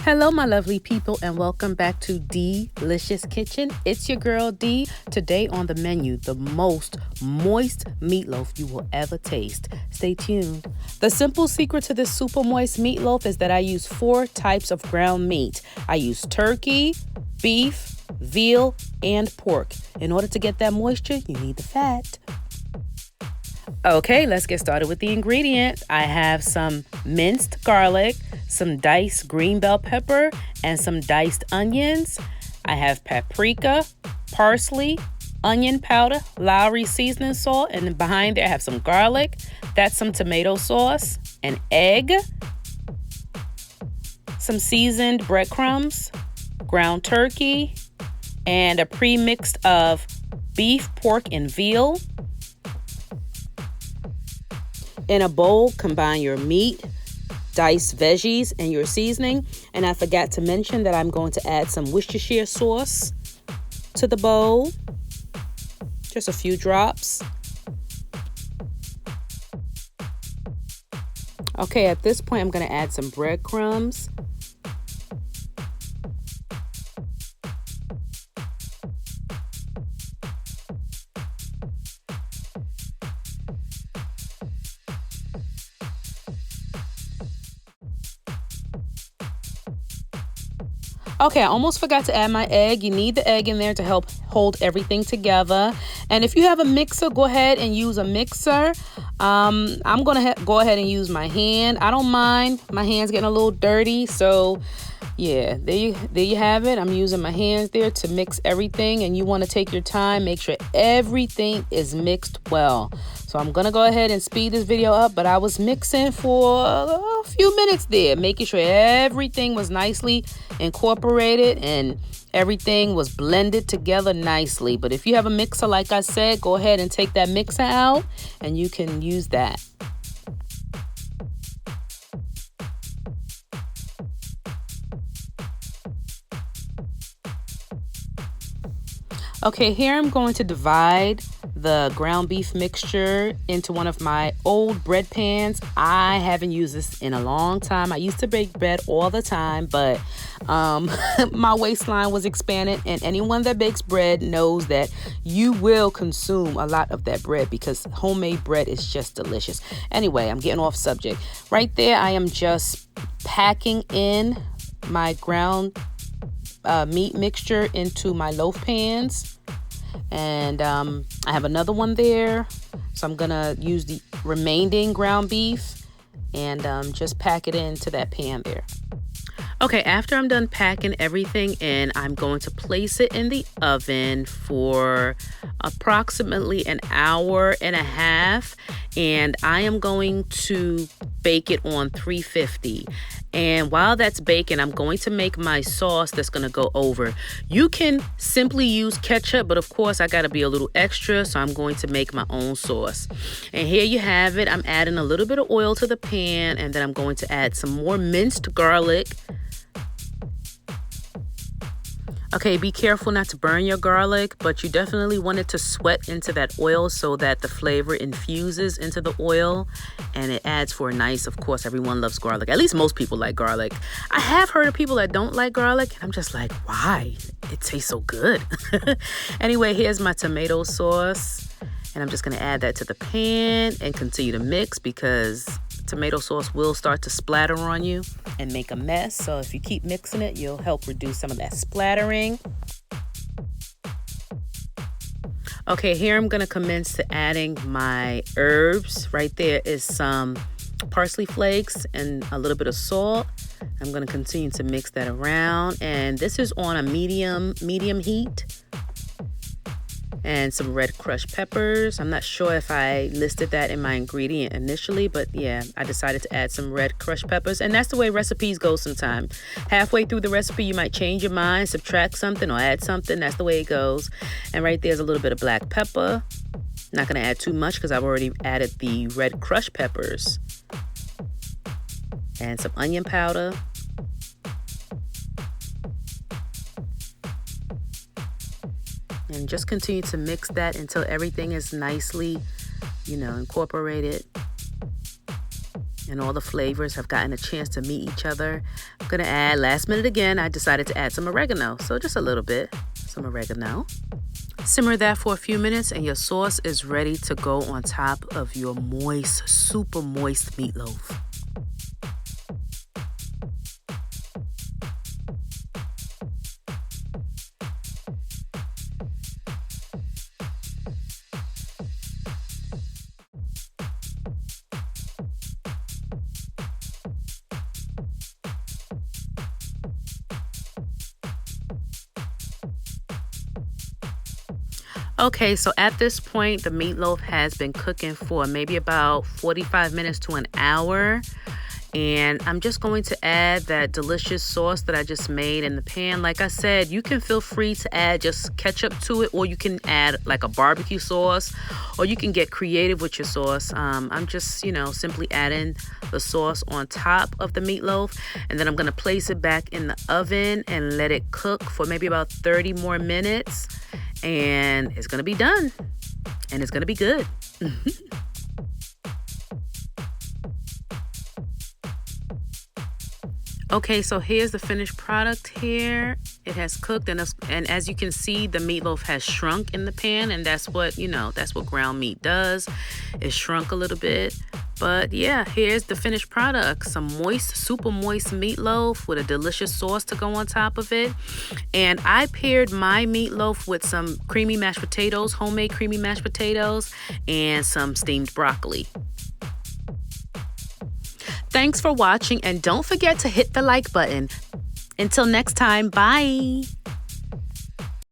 Hello, my lovely people, and welcome back to Dee-Licious Kitchen. It's your girl, Dee. Today on the menu, the most moist meatloaf you will ever taste. Stay tuned. The simple secret to this super moist meatloaf is that I use 4 types of ground meat. I use turkey, beef, veal, and pork. In order to get that moisture, you need the fat. Okay, let's get started with the ingredients. I have some minced garlic, some diced green bell pepper, and some diced onions. I have paprika, parsley, onion powder, Lowry seasoning salt, and then behind there I have some garlic. That's some tomato sauce, an egg, some seasoned breadcrumbs, ground turkey, and a pre-mixed of beef, pork, and veal. In a bowl, combine your meat, diced veggies, and your seasoning. And I forgot to mention that I'm going to add some Worcestershire sauce to the bowl. Just a few drops. Okay, at this point, I'm going to add some breadcrumbs. Okay, I almost forgot to add my egg. You need the egg in there to help hold everything together. And if you have a mixer, go ahead and use a mixer. I'm going to go ahead and use my hand. I don't mind. My hand's getting a little dirty. So, yeah, there you have it. I'm using my hands there to mix everything. And you want to take your time. Make sure everything is mixed well. So I'm going to go ahead and speed this video up. But I was mixing for a few minutes there, making sure everything was nicely incorporated and everything was blended together nicely. But if you have a mixer, like I said, go ahead and take that mixer out and you can use that. Okay, here I'm going to divide the ground beef mixture into one of my old bread pans. I haven't used this in a long time. I used to bake bread all the time, but my waistline was expanded, and anyone that bakes bread knows that you will consume a lot of that bread because homemade bread is just delicious. Anyway, I'm getting off subject. Right there, I am just packing in my ground meat mixture into my loaf pans. And I have another one there. So I'm going to use the remaining ground beef and just pack it into that pan there. Okay, after I'm done packing everything in, I'm going to place it in the oven for approximately an hour and a half. And I am going to bake it on 350. And while that's baking, I'm going to make my sauce that's going to go over. You can simply use ketchup, but of course I got to be a little extra, so I'm going to make my own sauce. And here you have it. I'm adding a little bit of oil to the pan, and then I'm going to add some more minced garlic. Okay, be careful not to burn your garlic, but you definitely want it to sweat into that oil so that the flavor infuses into the oil and it adds for a nice, of course, everyone loves garlic. At least most people like garlic. I have heard of people that don't like garlic, and I'm just like, why? It tastes so good. Anyway, here's my tomato sauce, and I'm just going to add that to the pan and continue to mix because tomato sauce will start to splatter on you and make a mess. So if you keep mixing it, you'll help reduce some of that splattering. Okay, here I'm going to commence to adding my herbs. Right there is some parsley flakes and a little bit of salt. I'm going to continue to mix that around. And this is on a medium heat. And some red crushed peppers. I'm not sure if I listed that in my ingredient initially, but yeah, I decided to add some red crushed peppers. And that's the way recipes go sometimes. Halfway through the recipe, you might change your mind, subtract something or add something. That's the way it goes. And right there's a little bit of black pepper. Not going to add too much because I've already added the red crushed peppers. And some onion powder. And just continue to mix that until everything is nicely, incorporated and all the flavors have gotten a chance to meet each other. Gonna add, last minute again, I decided to add some oregano. So just a little bit, some oregano. Simmer that for a few minutes and your sauce is ready to go on top of your moist, super moist meatloaf. Okay, so at this point, the meatloaf has been cooking for maybe about 45 minutes to an hour. And I'm just going to add that delicious sauce that I just made in the pan. Like I said, you can feel free to add just ketchup to it, or you can add like a barbecue sauce, or you can get creative with your sauce. I'm just, simply adding the sauce on top of the meatloaf. And then I'm going to place it back in the oven and let it cook for maybe about 30 more minutes. And it's going to be done. And it's going to be good. Okay, so here's the finished product here. It has cooked, and as you can see, the meatloaf has shrunk in the pan, and that's what ground meat does. It shrunk a little bit. But yeah, here's the finished product. Some moist, super moist meatloaf with a delicious sauce to go on top of it. And I paired my meatloaf with some creamy mashed potatoes, homemade creamy mashed potatoes, and some steamed broccoli. Thanks for watching, and don't forget to hit the like button. Until next time, bye.